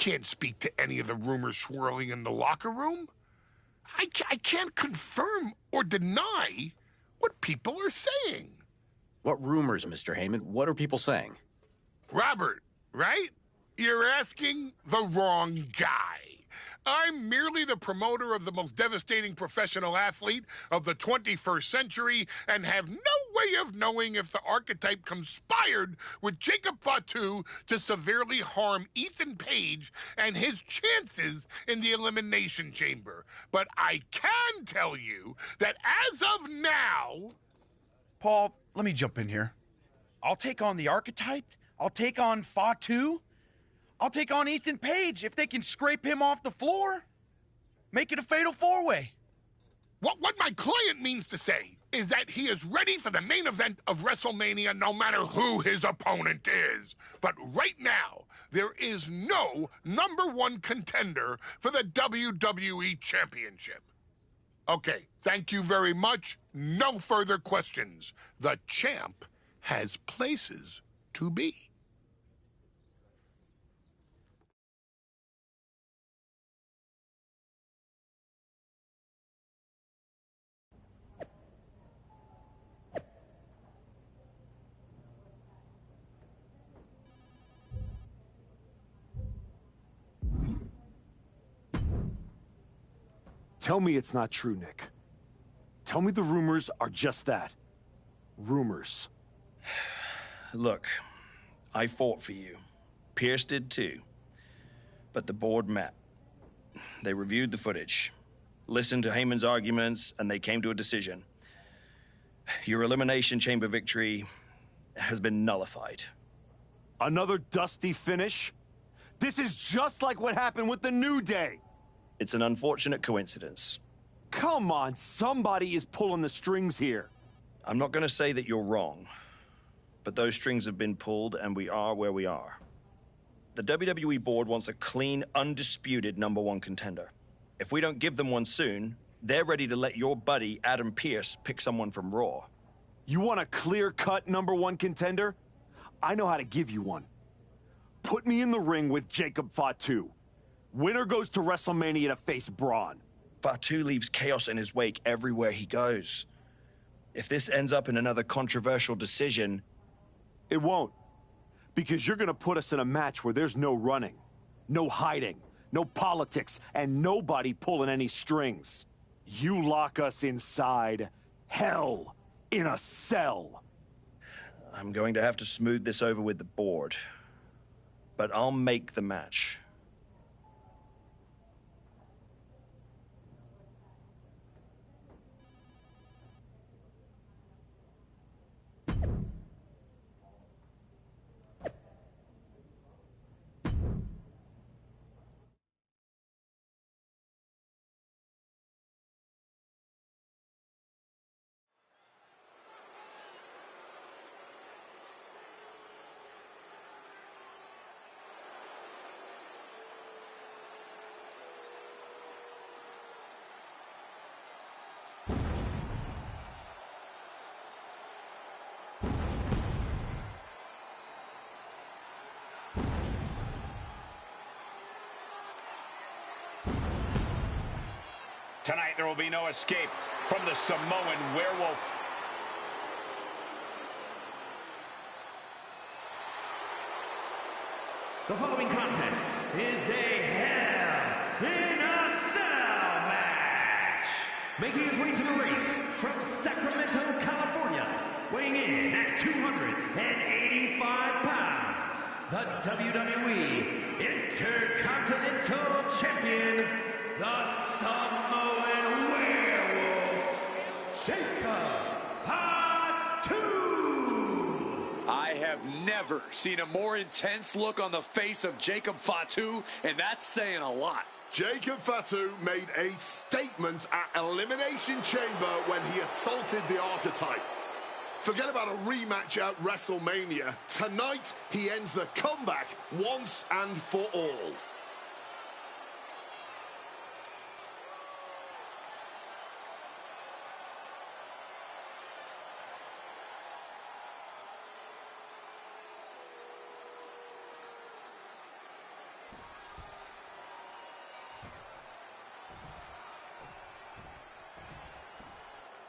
can't speak to any of the rumors swirling in the locker room. I can't confirm or deny what people are saying. What rumors, Mr. Heyman? What are people saying? Robert, right? You're asking the wrong guy. I'm merely the promoter of the most devastating professional athlete of the 21st century and have no way of knowing if the archetype conspired with Jacob Fatu to severely harm Ethan Page and his chances in the Elimination Chamber. But I can tell you that as of now... Paul, let me jump in here. I'll take on the archetype. I'll take on Fatu. I'll take on Ethan Page if they can scrape him off the floor. Make it a fatal four-way. What my client means to say is that he is ready for the main event of WrestleMania no matter who his opponent is. But right now, there is no #1 contender for the WWE Championship. Okay, thank you very much. No further questions. The champ has places to be. Tell me it's not true, Nick. Tell me the rumors are just that. Rumors. Look, I fought for you. Pierce did too. But the board met. They reviewed the footage, listened to Heyman's arguments, and they came to a decision. Your Elimination Chamber victory has been nullified. Another dusty finish? This is just like what happened with the New Day. It's an unfortunate coincidence. Come on, somebody is pulling the strings here. I'm not going to say that you're wrong, but those strings have been pulled and we are where we are. The WWE board wants a clean, undisputed #1 contender. If we don't give them one soon, they're ready to let your buddy Adam Pearce pick someone from Raw. You want a clear-cut #1 contender? I know how to give you one. Put me in the ring with Jacob Fatu. Winner goes to WrestleMania to face Braun. Fatu leaves chaos in his wake everywhere he goes. If this ends up in another controversial decision... It won't. Because you're gonna put us in a match where there's no running, no hiding, no politics, and nobody pulling any strings. You lock us inside hell in a cell. I'm going to have to smooth this over with the board. But I'll make the match. Tonight, there will be no escape from the Samoan werewolf. The following contest is a Hell in a Cell match. Making his way to the ring from Sacramento, California, weighing in at 285 pounds, the WWE Intercontinental Champion, the Samoan Werewolf, Jacob Fatu. I have never seen a more intense look on the face of Jacob Fatu, and that's saying a lot. Jacob Fatu made a statement at Elimination Chamber when he assaulted the archetype. Forget about a rematch at WrestleMania. Tonight, he ends the comeback once and for all.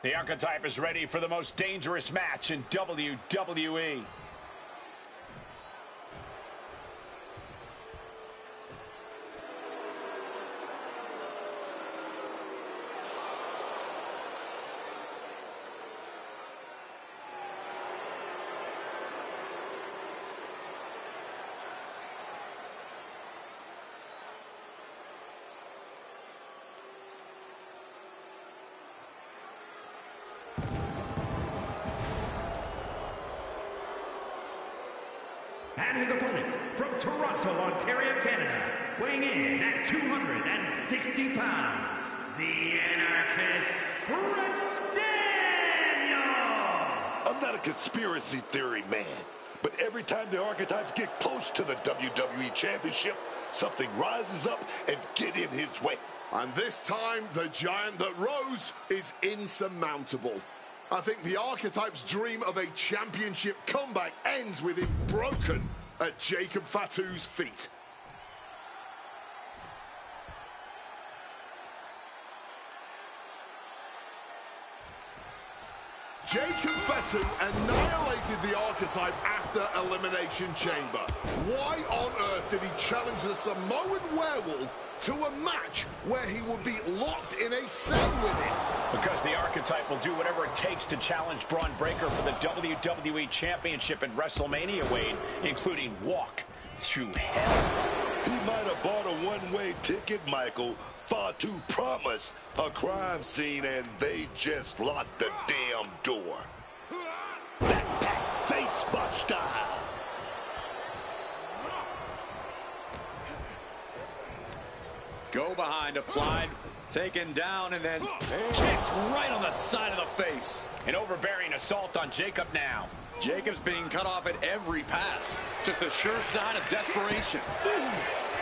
The Archetype is ready for the most dangerous match in WWE. And his opponent from Toronto, Ontario, Canada, weighing in at 260 pounds, the Anarchist, Prince Daniel! I'm not a conspiracy theory man, but every time the Archetypes get close to the WWE Championship, something rises up and get in his way. And this time, the giant that rose is insurmountable. I think the Archetype's dream of a championship comeback ends with him broken at Jacob Fatu's feet. Jacob Fatu annihilated the Archetype after Elimination Chamber. Why on earth did he challenge the Samoan Werewolf to a match where he would be locked in a cell with him? Because the Archetype will do whatever it takes to challenge Braun Breaker for the WWE Championship at WrestleMania, Wade, including walk through hell. He might have bought a one-way ticket, Michael. Fatu promised a crime scene, and they just locked the damn door. Backpack face buster. Go behind, applied, taken down, and then kicked right on the side of the face. An overbearing assault on Jacob now. Jacob's being cut off at every pass. Just a sure sign of desperation.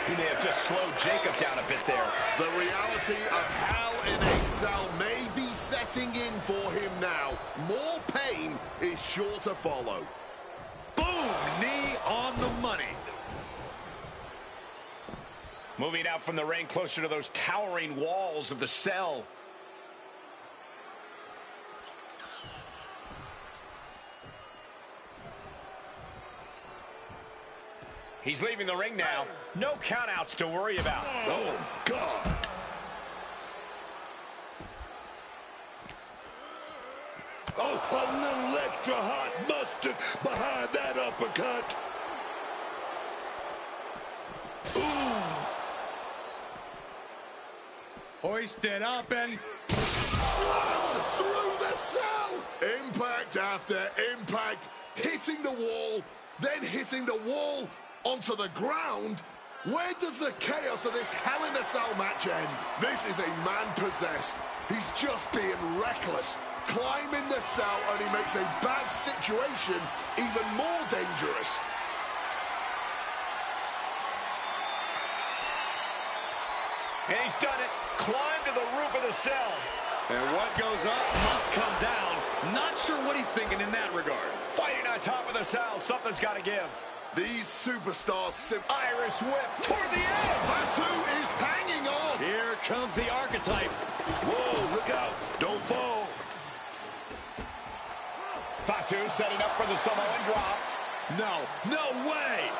He may have just slowed Jacob down a bit there. The reality of hell in a cell may be setting in for him now. More pain is sure to follow. Boom! Knee on the money. Moving out from the ring closer to those towering walls of the cell. He's leaving the ring now. No countouts to worry about. Oh, God. Oh, a little extra hot mustard behind that uppercut. Hoisted up and Slammed through the cell! Impact after impact, hitting the wall, then hitting the wall onto the ground. Where does the chaos of this Hell in a Cell match end? This is a man possessed. He's just being reckless. Climbing the cell only makes a bad situation even more dangerous. And he's done it. Climbed to the roof of the cell. And what goes up must come down. Not sure what he's thinking in that regard. Fighting on top of the cell. Something's got to give. These superstars Irish whip toward the edge. Fatu is hanging on. Here comes the Archetype. Whoa, look out. Don't fall. Fatu setting up for the Samoan drop. No way.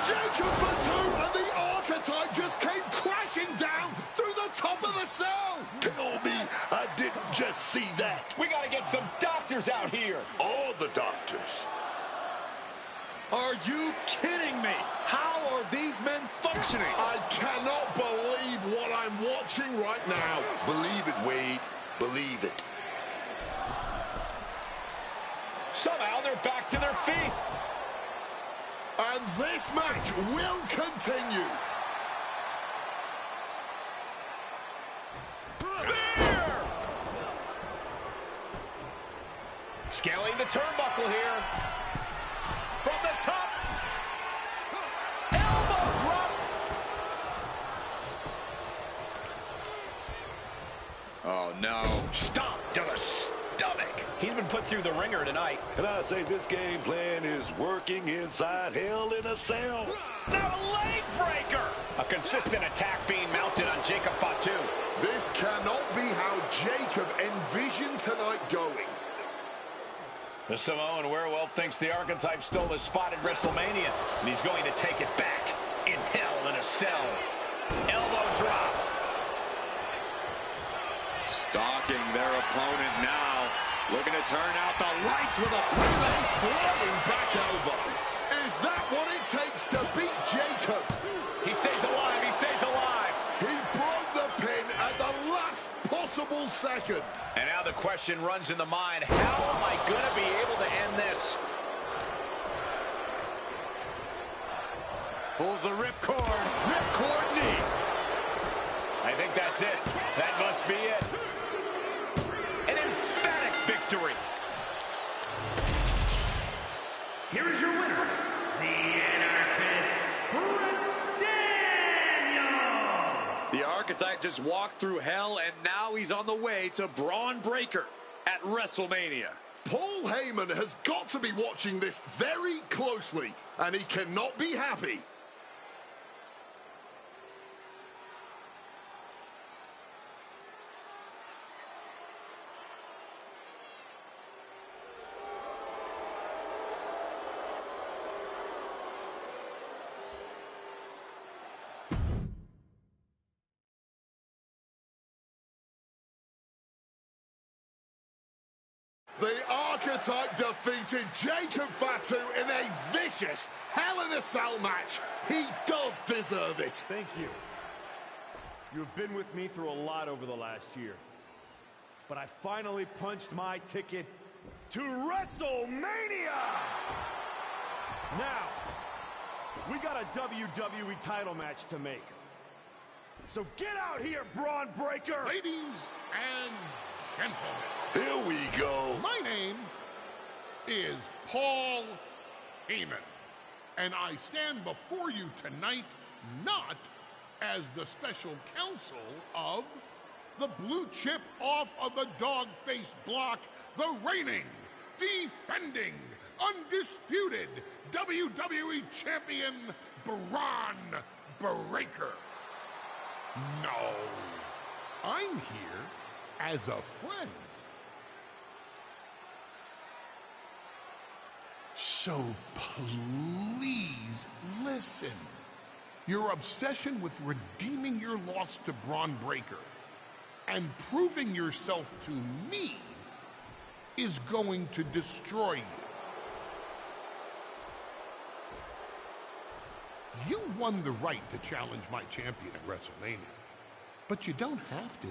Jacob Fatu and the Archetype just came crashing down through the top of the cell. Tell me I didn't just see that. We got to get some doctors out here. All the doctors. Are you kidding me? How are these men functioning? I cannot believe what I'm watching right now. Believe it, Wade. Believe it. Somehow they're back to their feet. And this match will continue. Spear! Scaling the turnbuckle here. From the top. Elbow drop. Oh, no. Stomp to the stomach. He's been put through the ringer tonight. And I say this game plan is working inside Hell in a Cell. Now a leg breaker. A consistent attack being mounted on Jacob Fatu. This cannot be how Jacob envisioned tonight going? The Samoan werewolf thinks the Archetype stole his spot at WrestleMania, and he's going to take it back in Hell in a Cell. Elbow drop. Stalking their opponent now. Looking to turn out the lights with a flying back elbow. Is that what it takes to beat Jacob? He stays alive. He stays alive. He broke the pin at the last possible second. And now the question runs in the mind, how am I going to be able to end this? Pulls the ripcord. Ripcord knee. I think that's it. That must be it. An emphatic victory. Here is your winner, the Anarchist, Prince Daniel. The Archetype just walked through hell, and now he's on the way to Braun Breaker at WrestleMania. Paul Heyman has got to be watching this very closely, and he cannot be happy. The Archetype defeated Jacob Fatu in a vicious Hell in a Cell match. He does deserve it. Thank you. You have been with me through a lot over the last year. But I finally punched my ticket to WrestleMania! Now, we got a WWE title match to make. So get out here, Braun Breaker! Ladies and gentlemen, Here we go. my name is Paul Heyman, and I stand before you tonight not as the special counsel of the blue chip off of the dog-faced block, the reigning, defending, undisputed WWE Champion Braun Breaker. No, I'm here as a friend. So please listen. Your obsession with redeeming your loss to Braun Breaker and proving yourself to me is going to destroy you. You won the right to challenge my champion at WrestleMania, but you don't have to.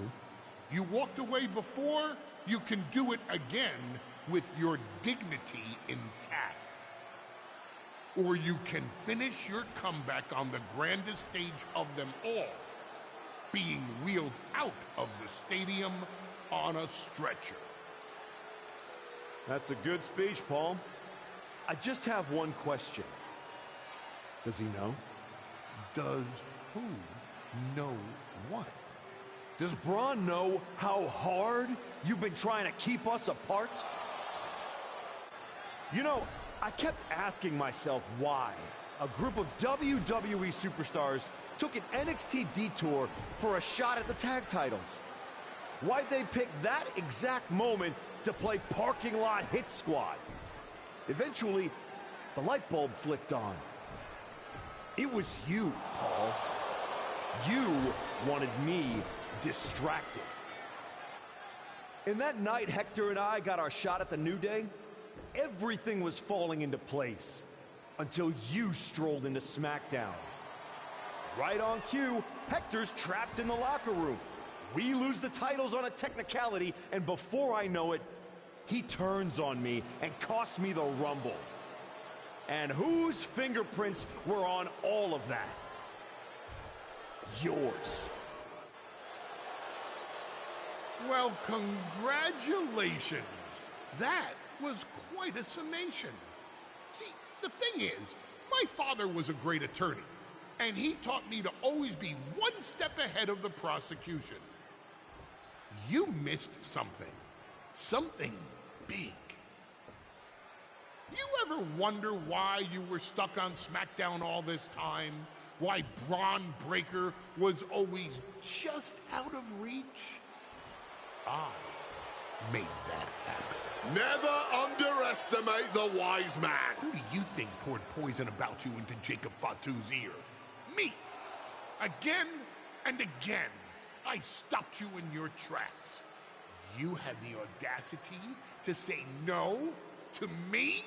You walked away before, you can do it again with your dignity intact. Or you can finish your comeback on the grandest stage of them all, being wheeled out of the stadium on a stretcher. That's a good speech, Paul. I just have one question. Does he know? Does who know what? Does Braun know how hard you've been trying to keep us apart? You know, I kept asking myself why a group of WWE superstars took an NXT detour for a shot at the tag titles. Why'd they pick that exact moment to play parking lot hit squad? Eventually, the light bulb flicked on. It was you, Paul. You wanted me distracted. And that night Hector and I got our shot at the New Day, everything was falling into place until you strolled into SmackDown. Right on cue, Hector's trapped in the locker room. We lose the titles on a technicality, and before I know it, he turns on me and costs me the Rumble. And whose fingerprints were on all of that? Yours. Well, congratulations. That was quite a summation. See, the thing is, my father was a great attorney, and he taught me to always be one step ahead of the prosecution. You missed something. Something big. You ever wonder why you were stuck on SmackDown all this time? Why Braun Breaker was always just out of reach? I made that happen. Never underestimate the wise man. Who do you think poured poison about you into Jacob Fatu's ear? Me. Again and again, I stopped you in your tracks. You had the audacity to say no to me?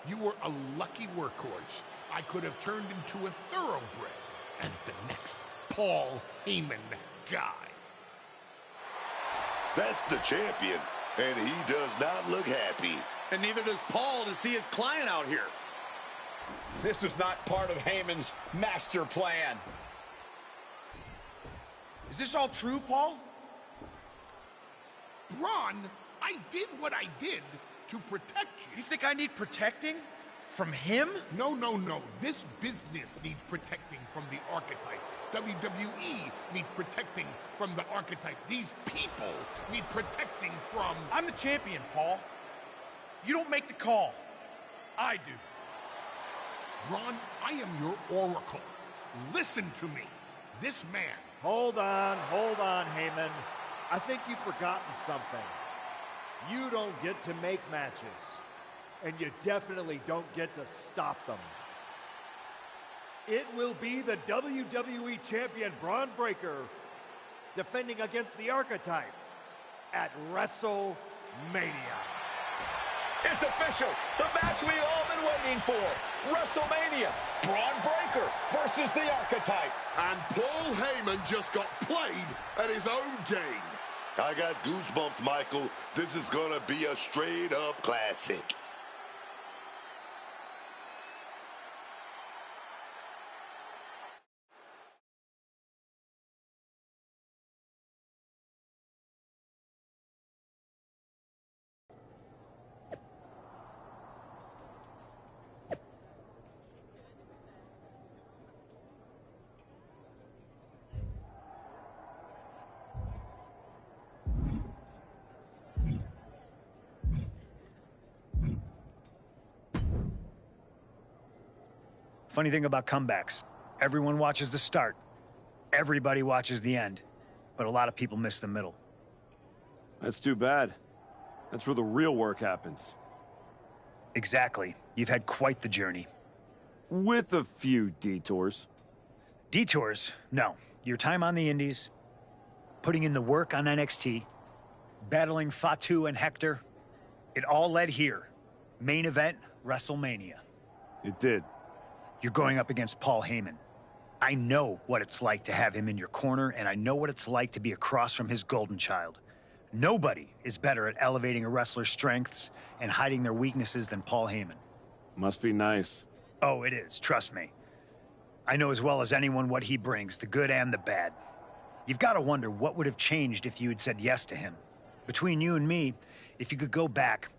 You were a lucky workhorse. I could have turned into a thoroughbred as the next Paul Heyman guy. That's the champion, and he does not look happy. And neither does Paul to see his client out here. This was not part of Heyman's master plan. Is this all true, Paul? Braun, I did what I did to protect you. You think I need protecting? From him? No, no, no. This business needs protecting from the archetype. WWE needs protecting from the archetype. These people need protecting from... I'm the champion, Paul. You don't make the call. I do. Ron, I am your oracle. Listen to me. This man... Hold on, Heyman. I think you've forgotten something. You don't get to make matches. And you definitely don't get to stop them. It will be the WWE Champion Braun Breaker defending against the Archetype at WrestleMania. It's official. The match we've all been waiting for. WrestleMania. Braun Breaker versus the Archetype. And Paul Heyman just got played at his own game. I got goosebumps, Michael. This is gonna be a straight-up classic. Funny thing about comebacks, everyone watches the start, everybody watches the end, but a lot of people miss the middle. That's too bad. That's where the real work happens. Exactly. You've had quite the journey. With a few detours. Detours? No. Your time on the Indies, putting in the work on NXT, battling Fatu and Hector, it all led here. Main event, WrestleMania. It did. You're going up against Paul Heyman. I know what it's like to have him in your corner, and I know what it's like to be across from his golden child. Nobody is better at elevating a wrestler's strengths and hiding their weaknesses than Paul Heyman. Must be nice. Oh, it is, trust me. I know as well as anyone what he brings, the good and the bad. You've got to wonder what would have changed if you had said yes to him. Between you and me, if you could go back...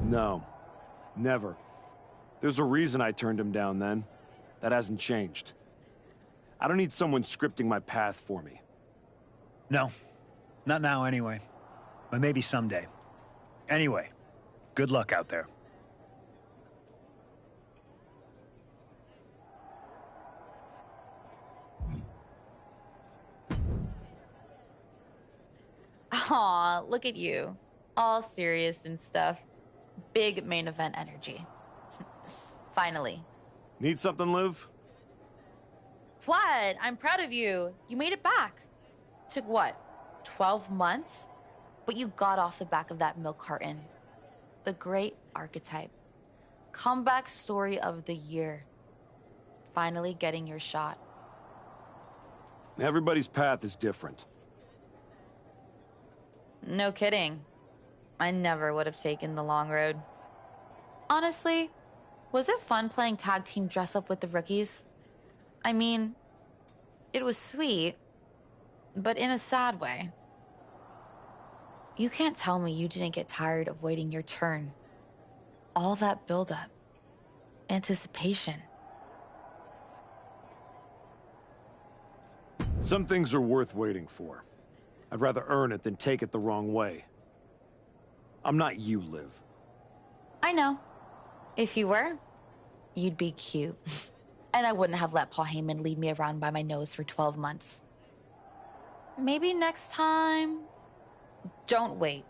No, never. There's a reason I turned him down then. That hasn't changed. I don't need someone scripting my path for me. No, not now anyway. But maybe someday. Anyway, good luck out there. Aw, look at you. All serious and stuff. Big main event energy. Finally. Need something, Liv? What? I'm proud of you. You made it back. Took what? 12 months? But you got off the back of that milk carton. The great archetype. Comeback story of the year. Finally getting your shot. Everybody's path is different. No kidding. I never would have taken the long road. Honestly, was it fun playing tag team dress up with the rookies? I mean, it was sweet, but in a sad way. You can't tell me you didn't get tired of waiting your turn. All that buildup, anticipation. Some things are worth waiting for. I'd rather earn it than take it the wrong way. I'm not you, Liv. I know. If you were, you'd be cute. And I wouldn't have let Paul Heyman lead me around by my nose for 12 months. Maybe next time... Don't wait.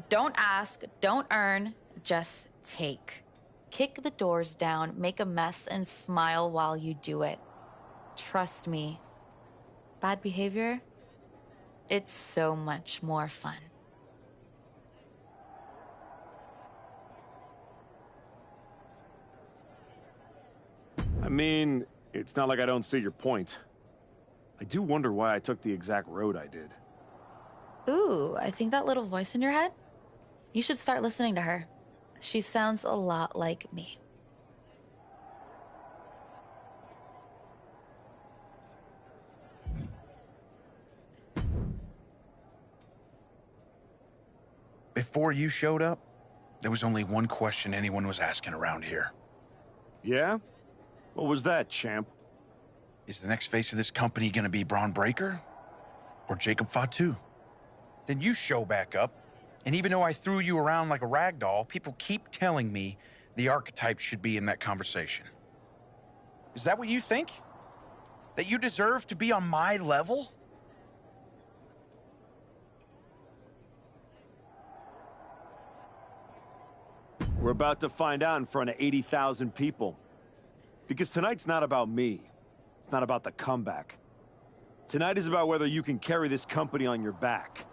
Don't ask. Don't earn. Just take. Kick the doors down, make a mess, and smile while you do it. Trust me. Bad behavior? It's so much more fun. I mean, it's not like I don't see your point. I do wonder why I took the exact road I did. Ooh, I think that little voice in your head? You should start listening to her. She sounds a lot like me. Before you showed up, there was only one question anyone was asking around here. Yeah? What was that, champ? Is the next face of this company gonna be Braun Breaker? Or Jacob Fatu? Then you show back up, and even though I threw you around like a rag doll, people keep telling me the archetype should be in that conversation. Is that what you think? That you deserve to be on my level? We're about to find out in front of 80,000 people. Because tonight's not about me. It's not about the comeback. Tonight is about whether you can carry this company on your back.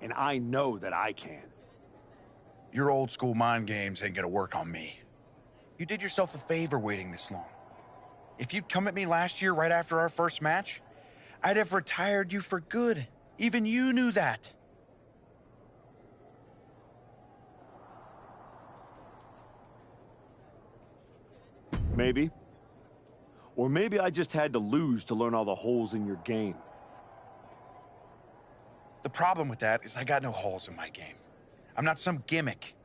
And I know that I can. Your old school mind games ain't gonna work on me. You did yourself a favor waiting this long. If you'd come at me last year right after our first match, I'd have retired you for good. Even you knew that. Maybe. Or maybe I just had to lose to learn all the holes in your game. The problem with that is I got no holes in my game. I'm not some gimmick.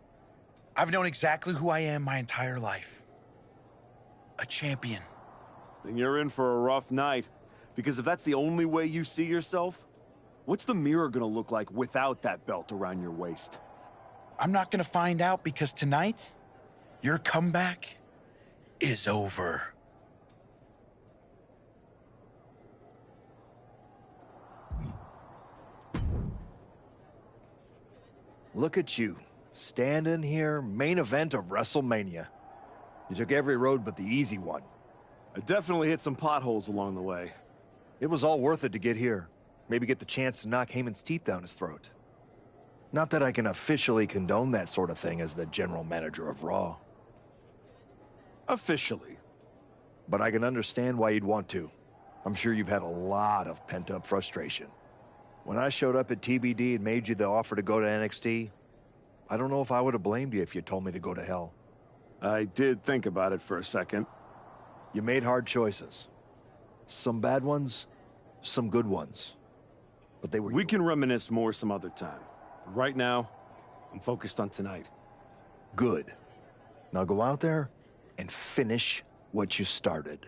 I've known exactly who I am my entire life. A champion. Then you're in for a rough night. Because if that's the only way you see yourself, what's the mirror gonna look like without that belt around your waist? I'm not gonna find out because tonight, your comeback is over. Look at you, standing here, main event of WrestleMania. You took every road but the easy one. I definitely hit some potholes along the way. It was all worth it to get here. Maybe get the chance to knock Heyman's teeth down his throat. Not that I can officially condone that sort of thing as the general manager of Raw. Officially. But I can understand why you'd want to. I'm sure you've had a lot of pent-up frustration. When I showed up at TBD and made you the offer to go to NXT, I don't know if I would have blamed you if you told me to go to hell. I did think about it for a second. You made hard choices. Some bad ones, some good ones. But they were... We can reminisce more some other time. But right now, I'm focused on tonight. Good. Now go out there and finish what you started.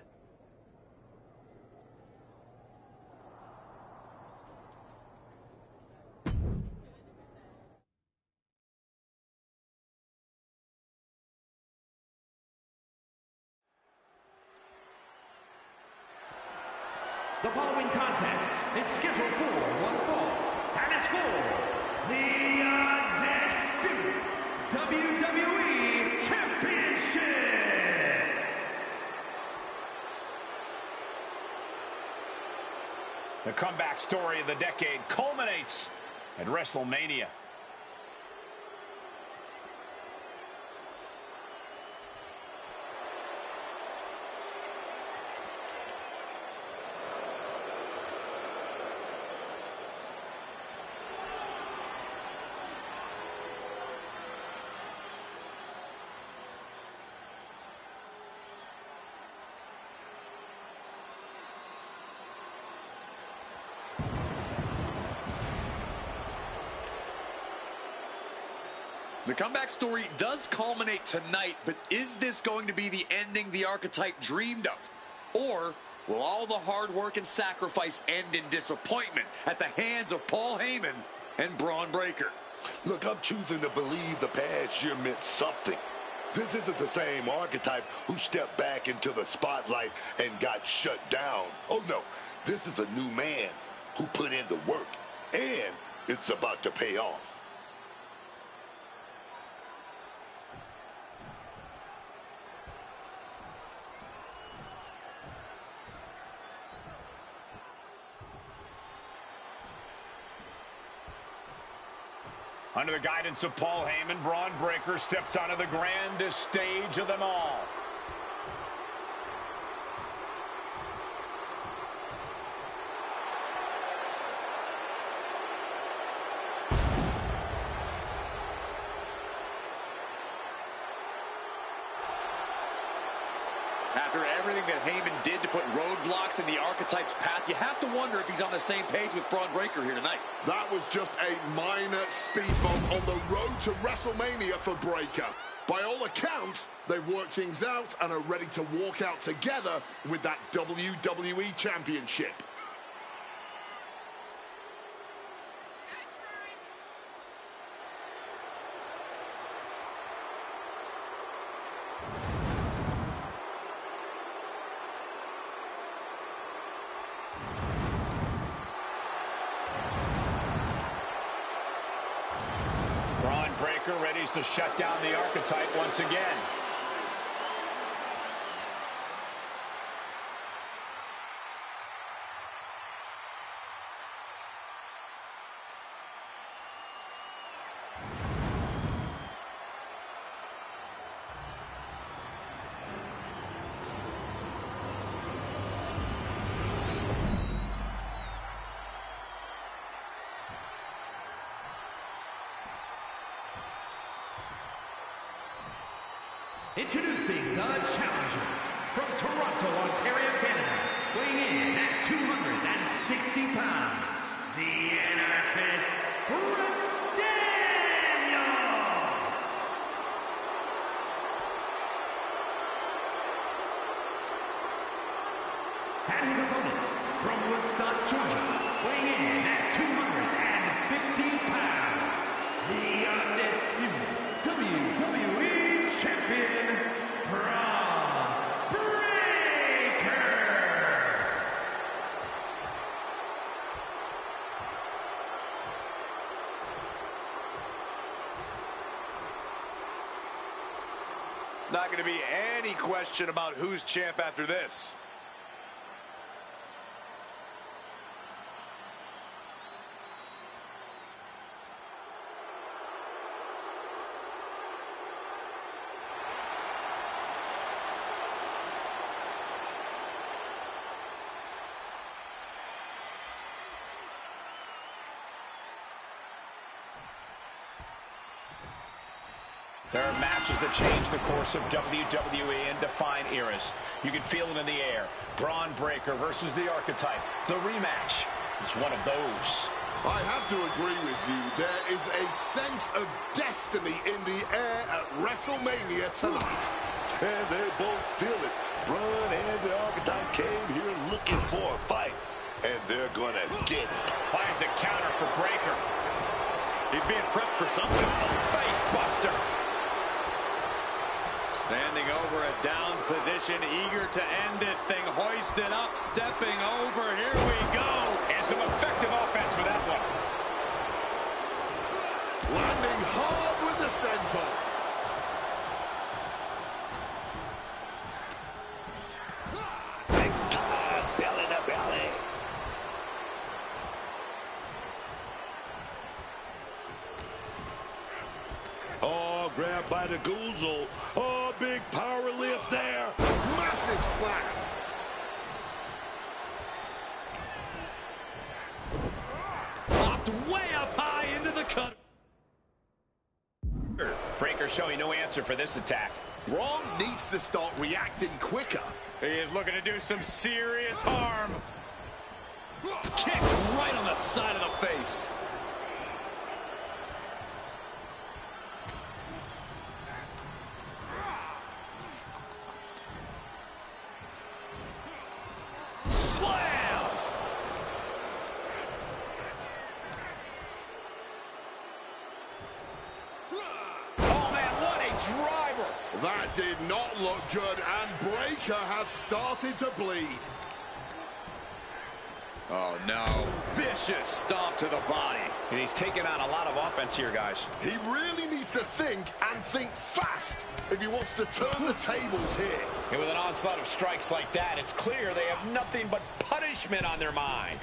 The following contest is scheduled for one fall, and is for the Undisputed WWE Championship. The comeback story of the decade culminates at WrestleMania. The comeback story does culminate tonight, but is this going to be the ending the archetype dreamed of? Or will all the hard work and sacrifice end in disappointment at the hands of Paul Heyman and Braun Breaker? Look, I'm choosing to believe the past year meant something. This isn't the same archetype who stepped back into the spotlight and got shut down. Oh, no. This is a new man who put in the work, and it's about to pay off. Under the guidance of Paul Heyman, Braun Breaker steps onto the grandest stage of them all. After everything that Heyman did to put roadblocks in the Archetype's path, you have to wonder if he's on the same page with Braun Breaker here tonight. That was just a minor speed bump on the road to WrestleMania for Breaker. By all accounts, they've worked things out and are ready to walk out together with that WWE Championship. Breaker ready to shut down the Archetype once again. Introducing the challenger from Toronto, Ontario, Canada, weighing in at 260 pounds, the Anarchist, Prince Daniel! And his opponent from Woodstock, Georgia, weighing in at 250 pounds, the undisputed WWE Champion, Braun Breaker! Not going to be any question about who's champ after this. There are matches that change the course of WWE and define eras. You can feel it in the air. Braun Breaker versus the Archetype. The rematch is one of those. I have to agree with you. There is a sense of destiny in the air at WrestleMania tonight. And they both feel it. Braun and the Archetype came here looking for a fight. And they're going to get it. Finds a counter for Breaker. He's being prepped for something. Face buster. Standing over a down position, eager to end this thing. Hoisted up, stepping over. Here we go. And some effective offense with that one. Landing hard with the center. Big time, belly to belly. Oh, grab by the goozle. Oh, big power lift there. Massive slam. Popped way up high into the cut. Breaker showing no answer for this attack. Braun needs to start reacting quicker. He is looking to do some serious harm. Kicked right on the side of the face. Slam! Oh, man, what a driver. That did not look good, and Breaker has started to bleed. Oh, no. Vicious stomp to the body. And he's taking on a lot of offense here, guys. He really needs to think, and think fast, if he wants to turn the tables here. And with an onslaught of strikes like that, it's clear they have nothing but punishment on their mind.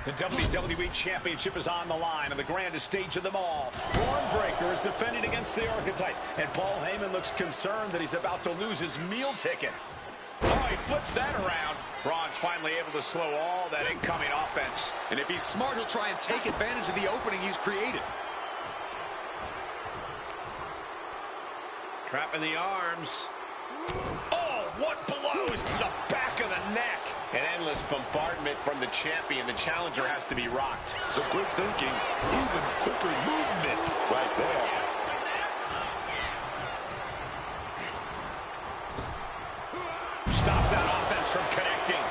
The WWE Championship is on the line on the grandest stage of them all. Braun Breaker is defending against the Archetype, and Paul Heyman looks concerned that he's about to lose his meal ticket. Oh, he flips that around. Braun's finally able to slow all that incoming offense. And if he's smart, he'll try and take advantage of the opening he's created. Trapping the arms. Oh, what blows to the back of the neck. An endless bombardment from the champion. The challenger has to be rocked. Some quick thinking, even quicker movement right there. Stops that offense from connecting.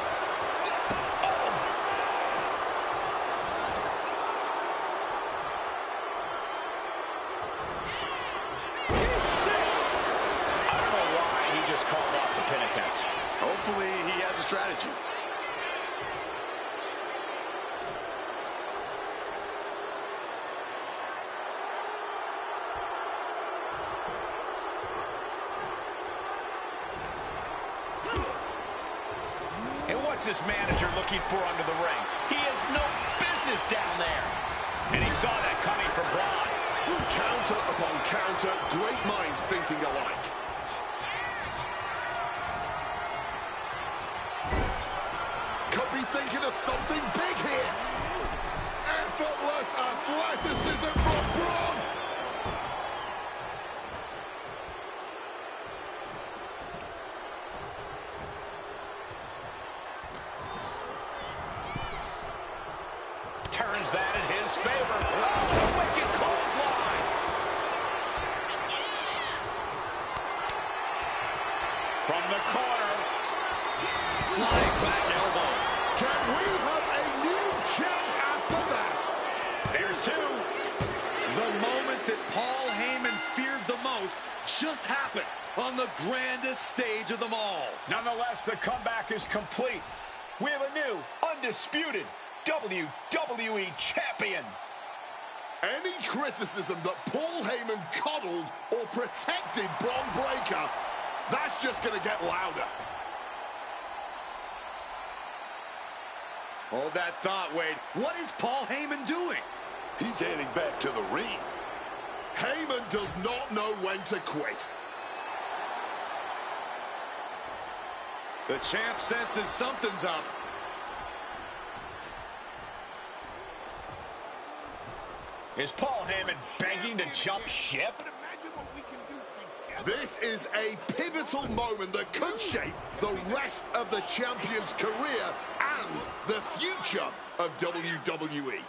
Deep six. I don't know why he just called off the pin attempt. Hopefully he has a strategy. And what's this manager looking for under the ring? He has no business down there. And he saw that coming from Braun. Counter upon counter, great minds thinking alike. Could be thinking of something big here. Effortless athleticism from Braun. Turns that in his favor. Oh, a wicked clothesline. From the corner. Flying back elbow. Can we have a new champ after that? There's two. The moment that Paul Heyman feared the most just happened on the grandest stage of them all. Nonetheless, the comeback is complete. We have a new, undisputed WWE Champion. Any criticism that Paul Heyman coddled or protected Braun Breaker, that's just going to get louder. Hold that thought, Wade. What is Paul Heyman doing? He's heading back to the ring. Heyman does not know when to quit. The champ senses something's up. Is Paul Heyman begging to jump ship? This is a pivotal moment that could shape the rest of the champion's career and the future of WWE.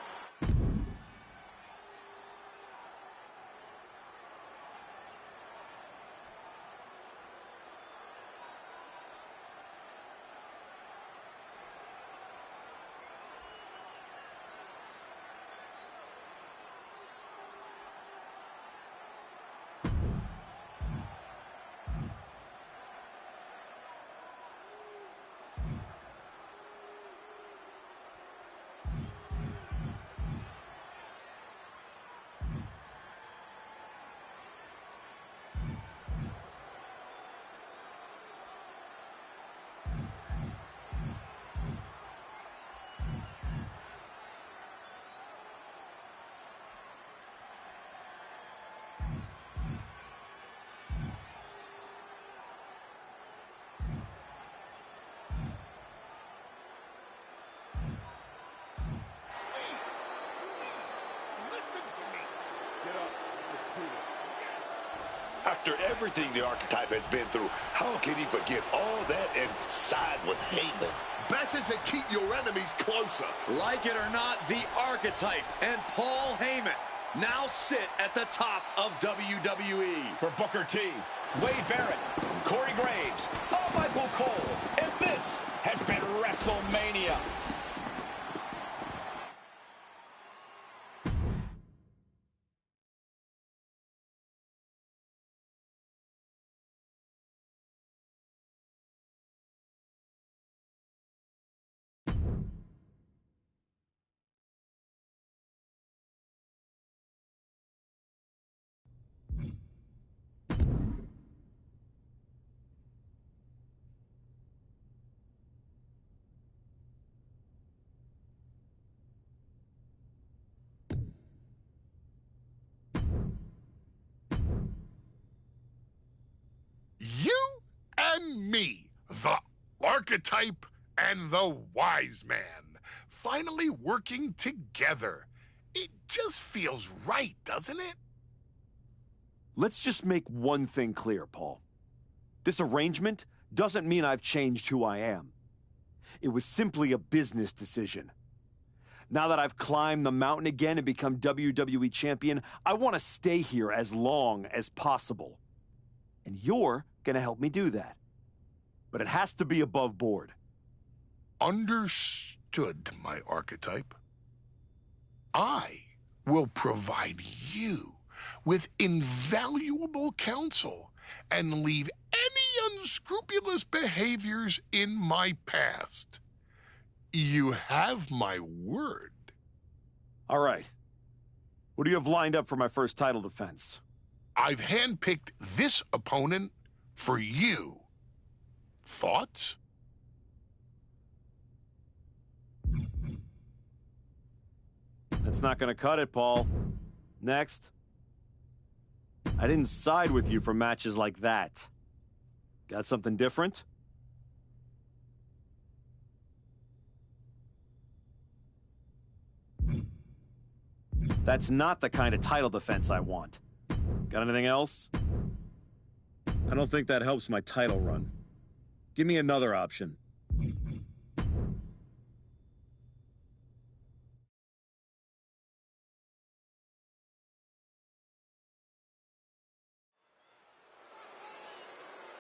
After everything the Archetype has been through, how can he forget all that and side with Heyman? Better to keep your enemies closer. Like it or not, the Archetype and Paul Heyman now sit at the top of WWE. For Booker T, Wade Barrett, Corey Graves, I'm Michael Cole, and this has been WrestleMania. archetype and the wise man finally working together. It just feels right, doesn't it? Let's just make one thing clear, Paul. This arrangement doesn't mean I've changed who I am. It was simply a business decision. Now that I've climbed the mountain again and become WWE champion, I want to stay here as long as possible. And you're going to help me do that. But it has to be above board. Understood, my archetype. I will provide you with invaluable counsel and leave any unscrupulous behaviors in my past. You have my word. All right. What do you have lined up for my first title defense? I've handpicked this opponent for you. Thoughts? That's not gonna cut it, Paul. Next. I didn't side with you for matches like that. Got something different? That's not the kind of title defense I want. Got anything else? I don't think that helps my title run. Give me another option.